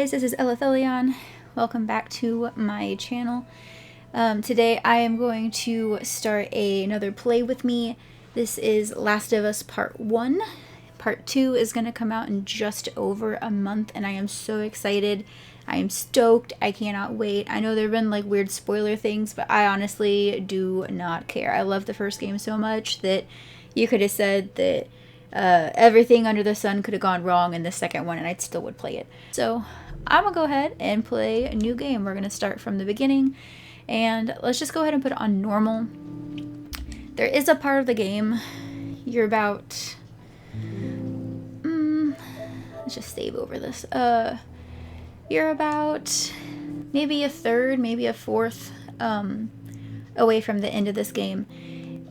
guys, this is Elathelion. Welcome back to my channel. Today I am going to start another play with me. This is Last of Us Part 1. Part 2 is going to come out in just over a month and I am so excited. I am stoked. I cannot wait. I know there have been like weird spoiler things, but I honestly do not care. I love the first game so much that you could have said that everything under the sun could have gone wrong in the second one and I still would play it. So I'm gonna go ahead and play a new game. We're gonna start from the beginning and let's just go ahead and put it on normal. There is a part of the game you're about let's just save over this. You're about maybe a third, maybe a fourth away from the end of this game,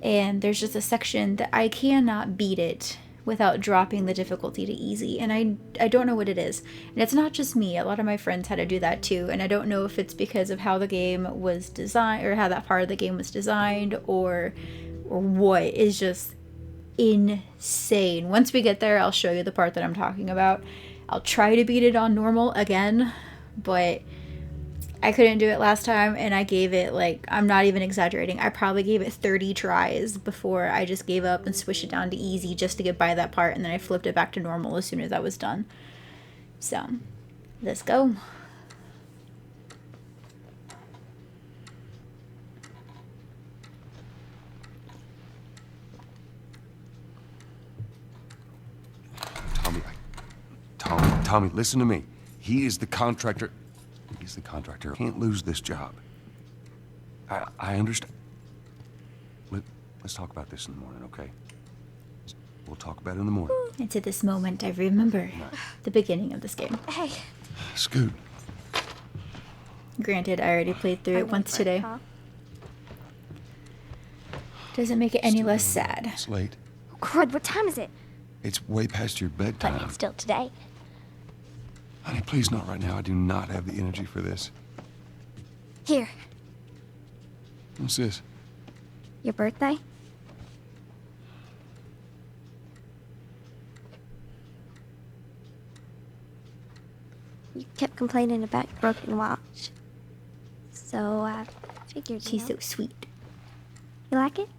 and there's just a section that I cannot beat it without dropping the difficulty to easy, and I don't know what it is. And it's not just me, a lot of my friends had to do that too, and I don't know if it's because of how the game was designed, or how that part of the game was designed, or what. Is just insane. Once we get there, I'll show you the part that I'm talking about. I'll try to beat it on normal again, but I couldn't do it last time, and I gave it, like, I'm not even exaggerating, I probably gave it 30 tries before I just gave up and switched it down to easy just to get by that part, and then I flipped it back to normal as soon as I was done. So, let's go. Tommy, listen to me. He is the contractor. He's the contractor. Can't lose this job. I understand. Let's talk about this in the morning, okay? We'll talk about it in the morning. It's at this moment I remember the beginning of this game. Hey. Scoot. Granted, I already played through it once today. Huh? Doesn't make it any less sad. It's late. Oh, crud, what time is it? It's way past your bedtime. But it's still today. Honey, please not right now. I do not have the energy for this. Here, What's this? your birthday? You kept complaining about your broken watch. So I figured, She's so sweet. You like it?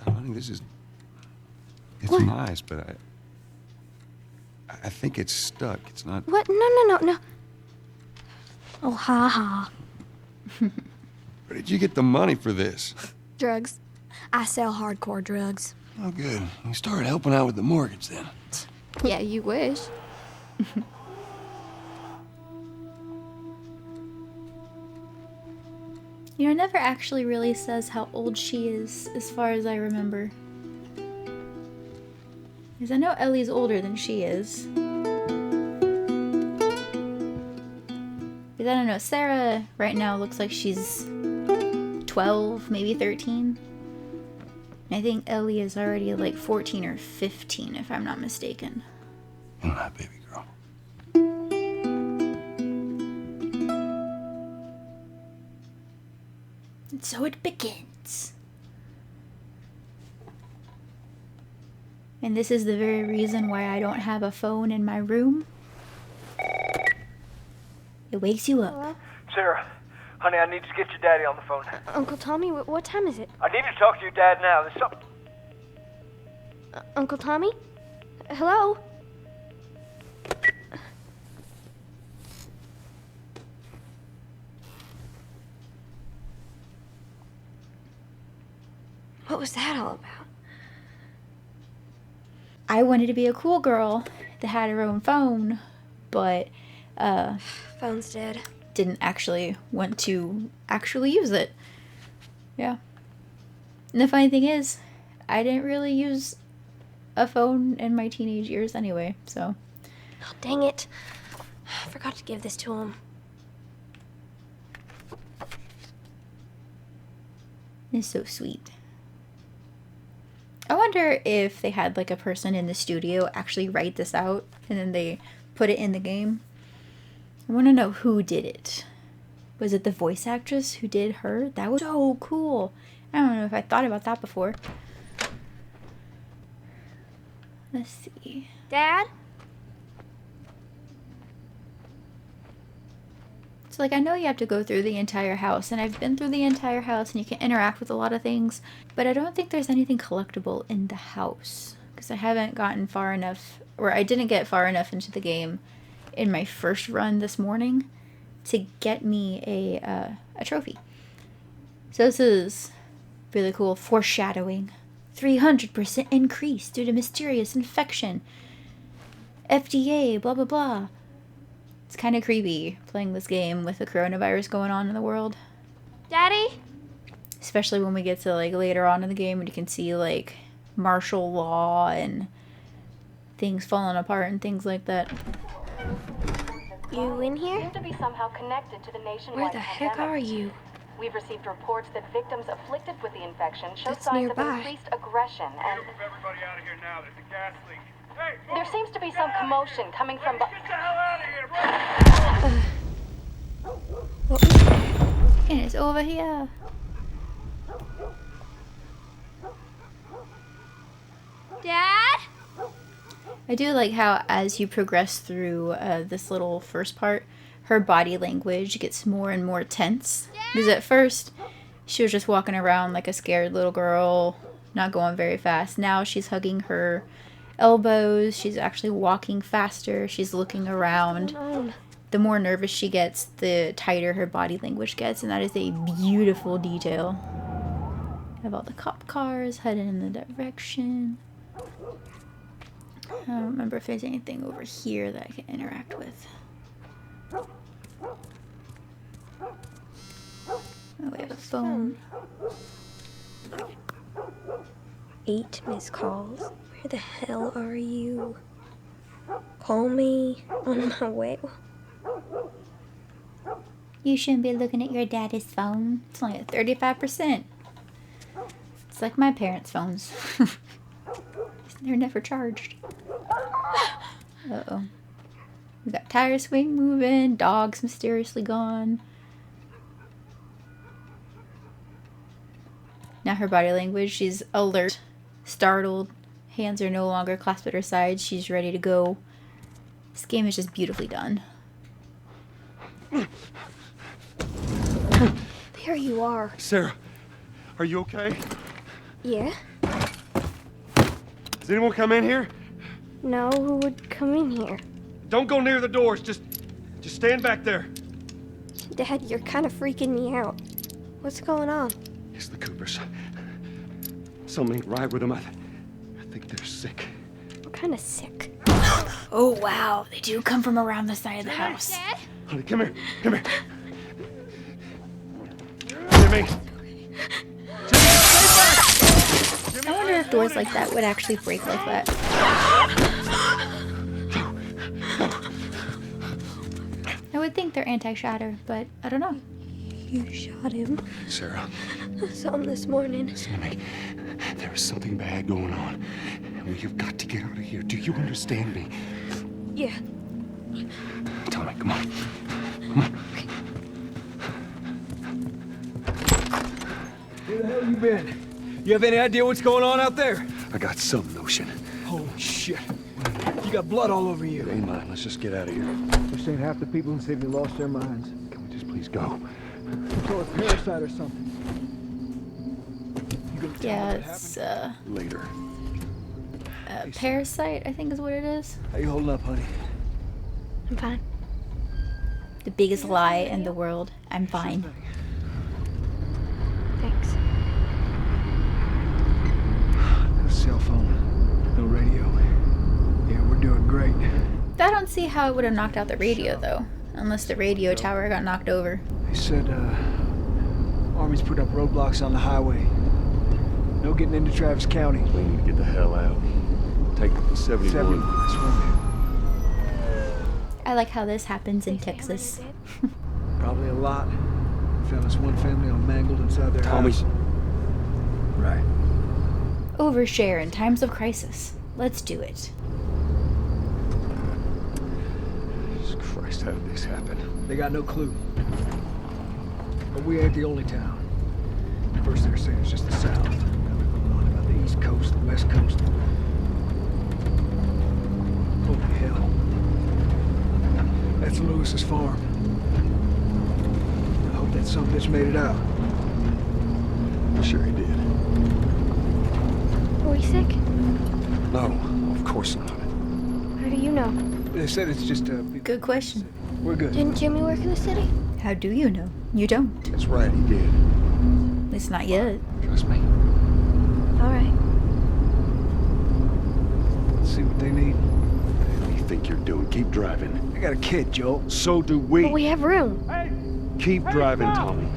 Honey, this is... It's nice, but I think it's stuck. It's not... What? No. Oh, ha ha. Where did you get the money for this? Drugs. I sell hardcore drugs. Oh, good. You started helping out with the mortgage then. Yeah, you wish. You know, it never actually really says how old she is, as far as I remember. Because I know Ellie's older than she is. Because I don't know, Sarah right now looks like she's 12, maybe 13. And I think Ellie is already like 14 or 15, if I'm not mistaken. You're my baby girl. And so it begins. And this is the very reason why I don't have a phone in my room. It wakes you up. Hello? Sarah, honey, I need to get your daddy on the phone. Uncle Tommy, what time is it? I need to talk to your dad now. There's something... Uncle Tommy? Hello? What was that all about? I wanted to be a cool girl that had her own phone, but Phone's dead. didn't actually want to actually use it. Yeah. And the funny thing is, I didn't really use a phone in my teenage years anyway, so. Oh, dang it. I forgot to give this to him. It's so sweet. I wonder if they had like a person in the studio actually write this out and then they put it in the game. I want to know who did it. Was it the voice actress who did her? That was so cool. I don't know if I thought about that before. Let's see. Dad? So, like, I know you have to go through the entire house, and I've been through the entire house, and you can interact with a lot of things, but I don't think there's anything collectible in the house, because I haven't gotten far enough, or I didn't get far enough into the game in my first run this morning to get me a trophy. So this is really cool. Foreshadowing. 300% increase due to mysterious infection. FDA, blah, blah, blah. It's kind of creepy playing this game with the coronavirus going on in the world. Daddy? Especially when we get to, like, later on in the game and you can see, like, martial law and things falling apart and things like that. You in here? Seem to be somehow connected to the nationwide Where the heck pandemic. are you? We've received reports that victims afflicted with the infection show That's signs nearby. of increased aggression, and Move everybody out of here now. There's a gas leak. Hey, there seems to be some commotion coming from. get the hell out of here, bro! And it's over here. Dad? I do like how as you progress through this little first part, her body language gets more and more tense. Because at first, she was just walking around like a scared little girl, not going very fast. Now she's hugging her elbows. She's actually walking faster. She's looking around. The more nervous she gets, the tighter her body language gets. And that is a beautiful detail. I have all the cop cars heading in the direction. I don't remember if there's anything over here that I can interact with. Oh, we have a phone. 8 missed calls. Where the hell are you? Call me on my way. You shouldn't be looking at your daddy's phone. It's only at 35%. It's like my parents' phones. They're never charged. Uh-oh. We got tire swing moving, dogs mysteriously gone. Now her body language, she's alert, startled, hands are no longer clasped at her side, she's ready to go. This game is just beautifully done. There you are. Sarah, are you okay? Yeah? Does anyone come in here? No, who would come in here? Don't go near the doors. Just stand back there. Dad, you're kind of freaking me out. What's going on? It's the Coopers. Something ain't right with them. I think they're sick. What kind of sick? Oh wow, they do come from around the side of the house. Dad? Honey, come here. Come here. Jimmy. I wonder if doors like that would actually break like that. I would think they're anti-shatter, but I don't know. You shot him. Sarah, I saw him this morning. listen to me. There is something bad going on. And we have got to get out of here. Do you understand me? Yeah. Tommy, come on. Come on. Where the hell you been? You have any idea what's going on out there? I got some notion. Holy shit. You got blood all over It you. ain't mine. Let's just get out of here. This ain't half the people in the city lost their minds. Can we just please go? So a parasite or something. You gonna tell Yeah, me what it's Later. Parasite, I think is what it is. happened? How you holding up, honey? I'm fine. The biggest lie in the world. I'm fine. Thanks. No cell phone. No radio. Yeah, we're doing great. I don't see how it would have knocked out the radio though. Unless the radio tower got knocked over. They said, Army's put up roadblocks on the highway. No getting into Travis County. We need to get the hell out. Take 71. 71. That's one. I like how this happens in Texas. Probably a lot. Found this one family all mangled inside their Tommy. house. Right. Overshare in times of crisis. Let's do it. Jesus Christ, how did this happen? They got no clue. But we ain't the only town. First they're saying it's just the South. Now they're going on about the East Coast, the West Coast. Holy hell. That's Lewis's farm. that some bitch made it out. Sure he did. Were we sick? No, of course not. How do you know? They said it's just Good question. We're good. Didn't Jimmy work in the city? How do you know? You don't. That's right, he did. At least not yet. Trust me. All right. Let's see what they need. What do you think you're doing? Keep driving. I got a kid, Joel. So do we. But we have room. Hey! Keep driving, stop! Tommy.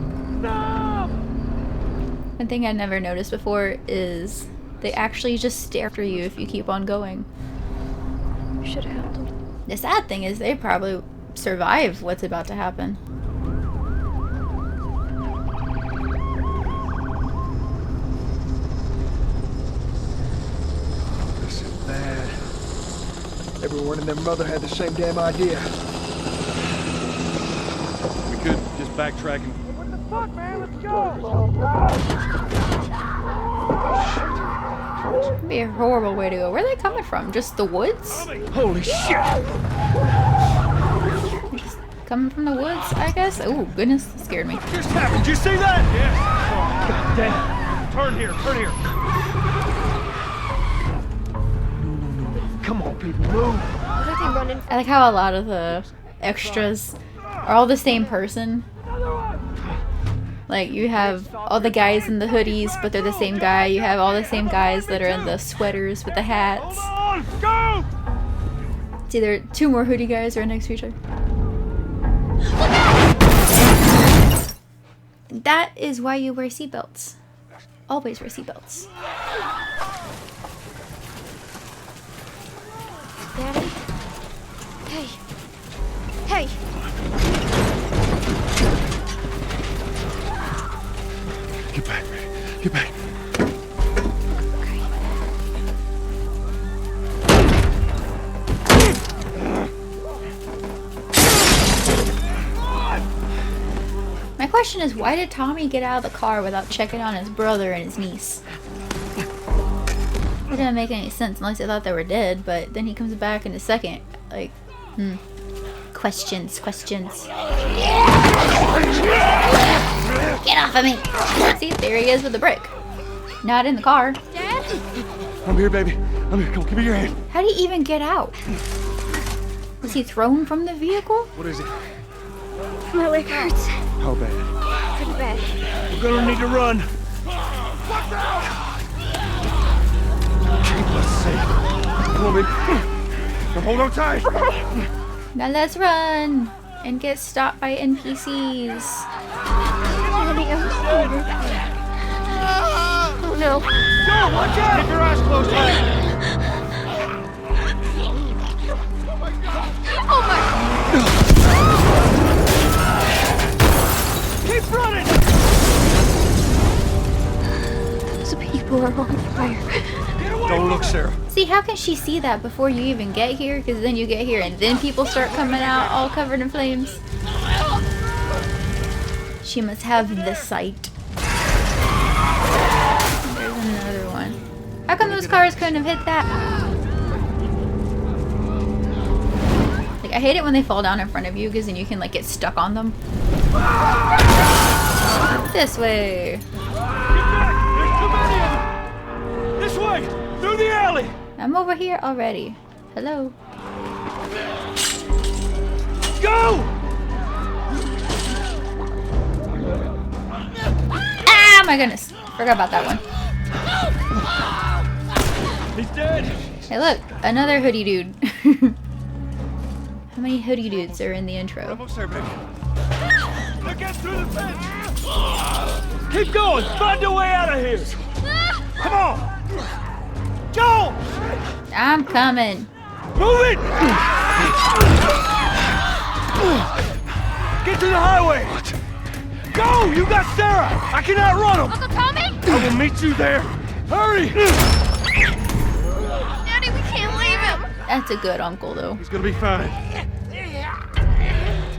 Stop! One thing I never noticed before is they actually just stare after you if you keep on going. You should have helped him. The sad thing is they probably survive what's about to happen. This is bad. Everyone and their mother had the same damn idea. We could just backtrack and... What the fuck, man? Let's go! It'd be a horrible way to go. Where are they coming from? Just the woods? Holy shit! Just coming from the woods, I guess? Oh, goodness, that scared me. Just happened. Did you see that? Yeah. God damn. Turn here. Turn here. Come on, people, move! What are they running I like how a lot of the extras are all the same person. Like, you have all the guys in the hoodies, but they're the same guy. You have all the same guys that are in the sweaters with the hats. On! Go! It's either two more hoodie guys right next to each other. That is why you wear seatbelts. Always wear seatbelts. Daddy? Hey. Hey! Get back, man. Get back. My question is, why did Tommy get out of the car without checking on his brother and his niece? It didn't make any sense unless I thought they were dead, but then he comes back in a second. Like, Questions. Get off of me! See, there he is with the brick. Not in the car. Dad? I'm here, baby. I'm here. Come on, give me your hand. How did he even get out? Was he thrown from the vehicle? What is it? My leg hurts. How bad? Pretty bad. We're gonna need to run. Keep us safe. Come on, baby. Now hold on tight. Now let's run and get stopped by NPCs. Daddy, I'm scared. Oh no. Go! Watch out! Keep your eyes closed tight. Oh my. Keep running! Those people are on fire. Don't look, Sarah. See, how can she see that before you even get here? Because then you get here and then people start coming out all covered in flames. She must have the sight. There's another one. How come those cars couldn't have hit that? Like, I hate it when they fall down in front of you because then you can like get stuck on them. This way. Get back! There's too many of them! This way! Through the alley! I'm over here already. Hello. Go! Ah, my goodness. Forgot about that one. He's dead! Hey, look. Another hoodie dude. How many hoodie dudes are in the intro? Almost there, baby. Now get through the fence! Keep going! Find a way out of here! Come on! Joel! I'm coming. Move it! Get to the highway! Go! You got Sarah! I can outrun him! Uncle Tommy? I will meet you there! Hurry! Daddy, we can't leave him. That's a good uncle, though. He's gonna be fine.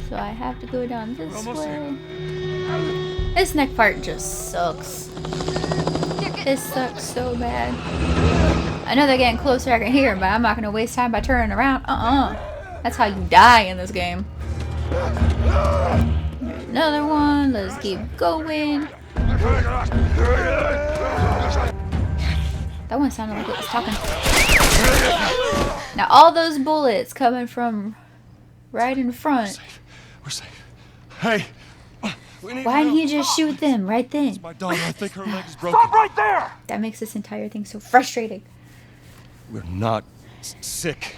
So I have to go down this Almost way. This next part just sucks. This sucks so bad. I know they're getting closer, I can hear them, but I'm not going to waste time by turning around. That's how you die in this game. There's another one. Let's keep going. That one sounded like it was talking. Now all those bullets coming from right in front. We're safe. Hey, we need Why didn't help. he just shoot them right then? My daughter, I think her leg is broken. Stop right there! That makes this entire thing so frustrating. We're not sick.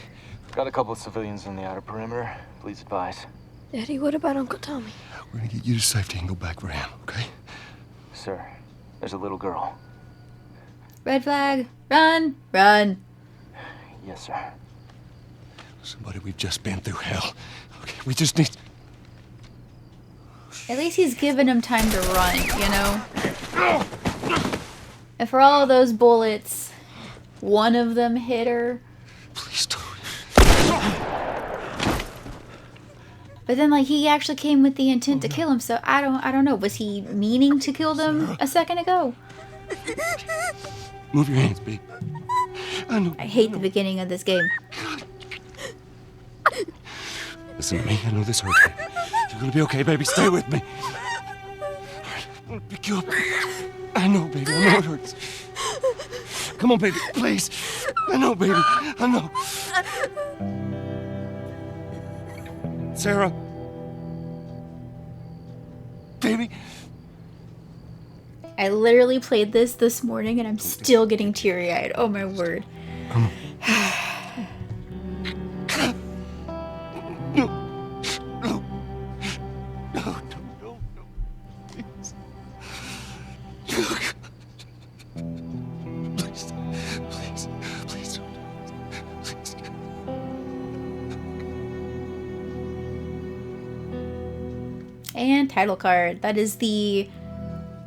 Got a couple of civilians on the outer perimeter. Please advise. Daddy, what about Uncle Tommy? We're gonna get you to safety and go back for him, okay? Sir, there's a little girl. Red flag. Run. Run. Yes, sir. Somebody, we've just been through hell. Okay, we just need... At least he's giving him time to run, you know? And for all of those bullets, one of them hit her. Please don't. But then, like, he actually came with the intent to kill him, so I don't know. Was he meaning to kill them a second ago? Move your hands, B. I know. I hate the beginning of this game. Listen to me. I know this hurts. You're gonna be okay, baby. Stay with me. I'm gonna pick you up. I know, baby. I know it hurts. Come on, baby. Please. I know, baby. I know. Sarah. Baby. I literally played this morning and I'm still getting teary-eyed. Oh my word. Come on. No. No. No. No. No. Please. Please. Please. Please don't. Please. And title card. That is the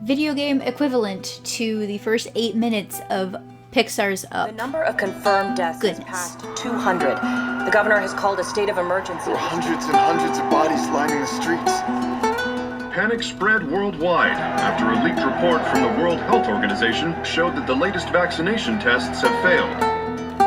video game equivalent to the first 8 minutes of Pixar's Up. The number of confirmed deaths has Goodness. passed 200. The governor has called a state of emergency. There are hundreds and hundreds of bodies lining the streets. Panic spread worldwide after a leaked report from the World Health Organization showed that the latest vaccination tests have failed.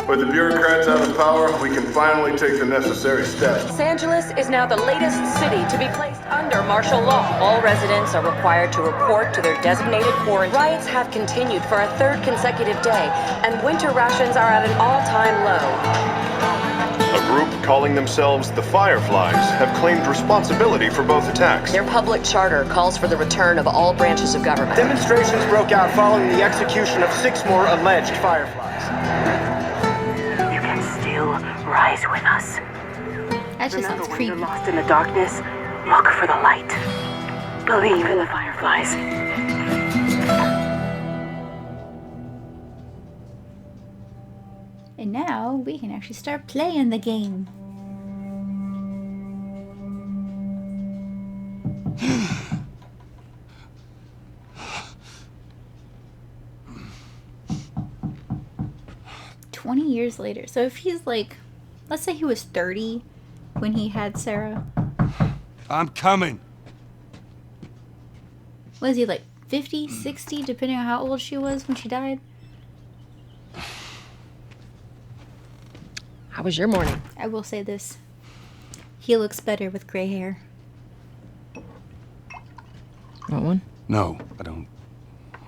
With the bureaucrats out of power, we can finally take the necessary steps. Los Angeles is now the latest city to be placed under martial law. All residents are required to report to their designated quarantine. Riots have continued for a third consecutive day, and winter rations are at an all-time low. A group calling themselves the Fireflies have claimed responsibility for both attacks. Their public charter calls for the return of all branches of government. Demonstrations broke out following the execution of 6 more alleged Fireflies. You can still rise with us. That just Remember, sounds when creepy. you're lost in the darkness, look for the light. Believe in the Fireflies. And now we can actually start playing the game. Years later. So if he's like, let's say he was 30 when he had Sarah. I'm coming. Was he like 50, 60, depending on how old she was when she died? How was your morning? I will say this. He looks better with gray hair. Want one? No, I don't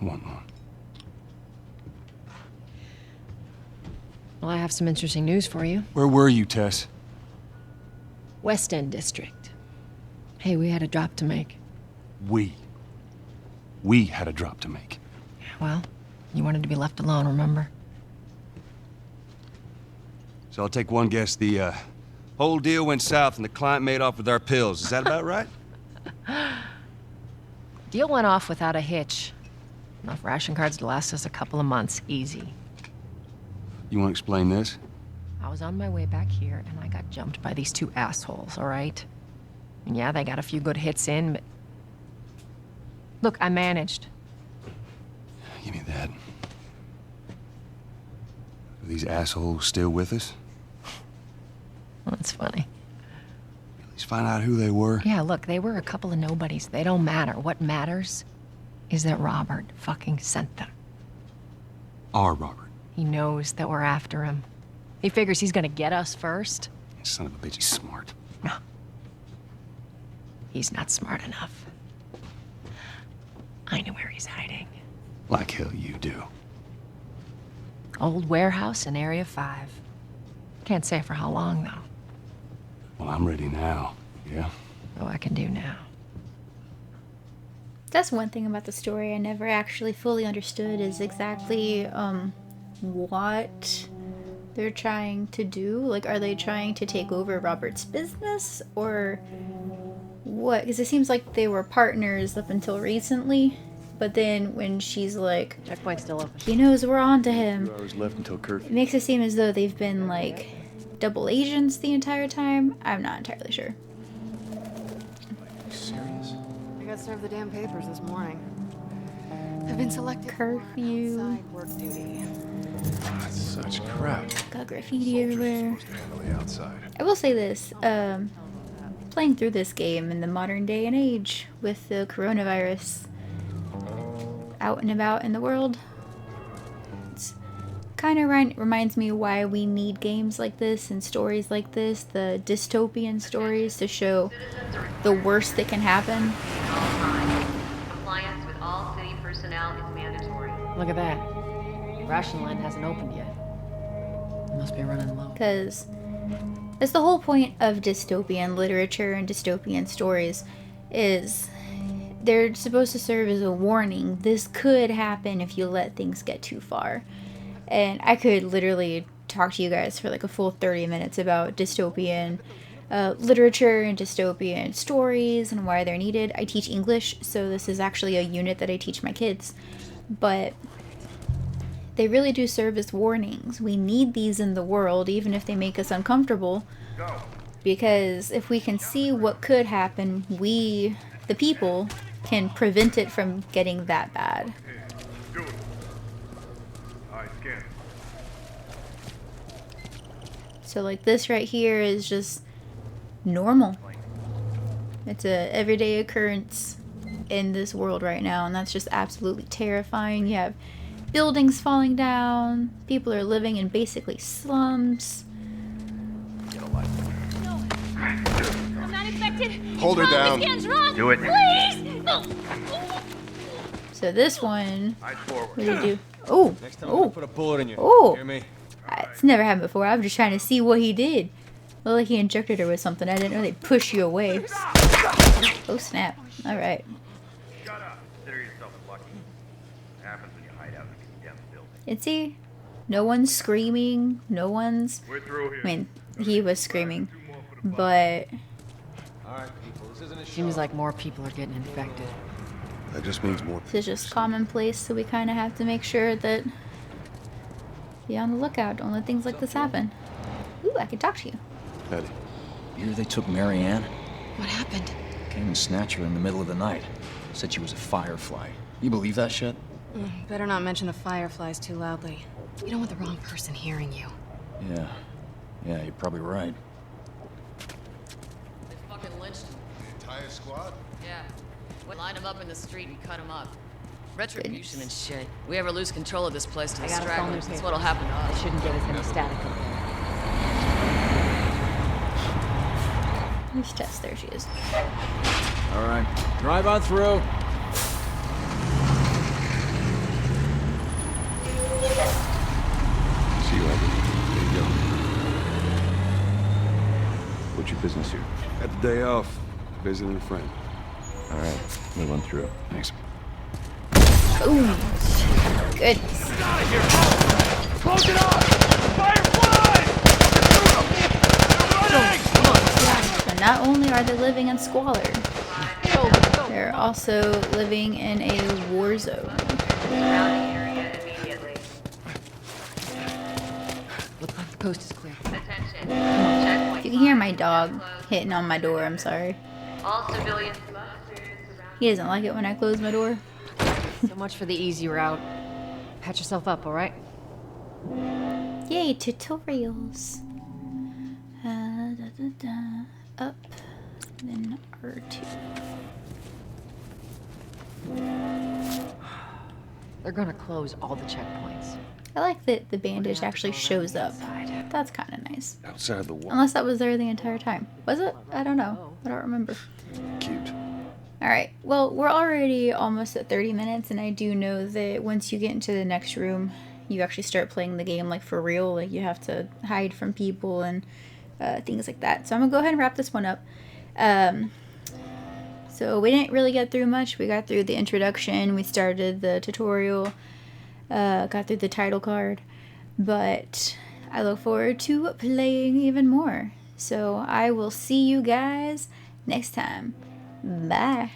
want one. Well, I have some interesting news for you. Where were you, Tess? West End District. Hey, we had a drop to make. We had a drop to make. Well, you wanted to be left alone, remember? So I'll take one guess. The whole deal went south and the client made off with our pills. Is that about right? Deal went off without a hitch. Enough ration cards to last us a couple of months, easy. You want to explain this? I was on my way back here, and I got jumped by these 2 assholes, all right? And yeah, they got a few good hits in, but... Look, I managed. Give me that. Are these assholes still with us? That's funny. At least find out who they were. Yeah, look, they were a couple of nobodies. They don't matter. What matters is that Robert fucking sent them. Our Robert. He knows that we're after him. He figures he's gonna get us first. Son of a bitch, he's smart. No. He's not smart enough. I know where he's hiding. Like hell you do. Old warehouse in Area 5. Can't say for how long, though. Well, I'm ready now. Yeah? Oh, I can do now. That's one thing about the story I never actually fully understood is exactly what they're trying to do. Like, are they trying to take over Robert's business or what? Because it seems like they were partners up until recently, but then when she's like, checkpoint's still open. He knows we're on to him. 2 hours left until curfew. It makes it seem as though they've been like double agents the entire time. I'm not entirely sure. Are you serious? I got served the damn papers this morning. I've been selected Curfew. for outside work duty. That's such crap. Got graffiti everywhere. Supposed to handle the outside. I will say this, playing through this game in the modern day and age with the coronavirus out and about in the world, it's kind of reminds me why we need games like this and stories like this, the dystopian stories to show the worst that can happen. Compliance with all city personnel is mandatory. Look at that. Ration line hasn't opened yet. Must be running low. Because that's the whole point of dystopian literature and dystopian stories is they're supposed to serve as a warning. This could happen if you let things get too far. And I could literally talk to you guys for like a full 30 minutes about dystopian literature and dystopian stories and why they're needed. I teach English, so this is actually a unit that I teach my kids. But they really do serve as warnings. We need these in the world, even if they make us uncomfortable. Because if we can see what could happen, we, the people, can prevent it from getting that bad. So like this right here is just normal. It's a everyday occurrence in this world right now, and that's just absolutely terrifying. You have buildings falling down, people are living in basically slums. I'm not infected. Hold her down. Do it. Please. So this one, what did he do? Oh, Next time I'm gonna put a bullet in you. Oh, Hear me? it's never happened before. I was just trying to see what he did. Looked like he injected her with something. I didn't know they'd push you away. Oh snap! All right. Shut up. Consider yourself lucky. What happens when you hide out in a condemned building? And see, no one's screaming. No one's. We're through here. I mean, he was screaming, but. All right, people. This isn't a show. Seems like more people are getting infected. That just means more. This is just commonplace, so we kind of have to make sure that be on the lookout. Don't let things like this happen. Ooh, I can talk to you. Eddie. You hear they took Mary Ann? What happened? Came and snatched her in the middle of the night. Said she was a firefly. You believe that shit? Better not mention the fireflies too loudly. You don't want the wrong person hearing you. Yeah. Yeah, you're probably right. They fucking lynched him. The entire squad? Yeah. We lined him up in the street and cut him up. Retribution and shit. We ever lose control of this place to the stragglers, that's what'll happen to us. They shouldn't give us any static up there. Where's Tess? There she is. All right, drive on through. See you later. There you go. What's your business here? Got the day off. Visiting a friend. All right, move on through. Thanks. Ooh, goodness. Get out of here! Close it off! Fireflies! So not only are they living in squalor, they're also living in a war zone. Looks like the coast is clear. If you can hear my dog hitting on my door, I'm sorry. All civilians. He doesn't like it when I close my door. So much for the easy route. Patch yourself up, all right? Yay, tutorials. Up, then R2. They're gonna close all the checkpoints. I like that the bandage actually shows up. That's kind of nice. Outside the wall. Unless that was there the entire time. Was it? I don't know. I don't remember. Cute. Alright, well, we're already almost at 30 minutes, and I do know that once you get into the next room, you actually start playing the game, like, for real. Like, you have to hide from people and things like that. So I'm gonna go ahead and wrap this one up. So we didn't really get through much. We got through the introduction, we started the tutorial, got through the title card, but I look forward to playing even more. So I will see you guys next time. Bye.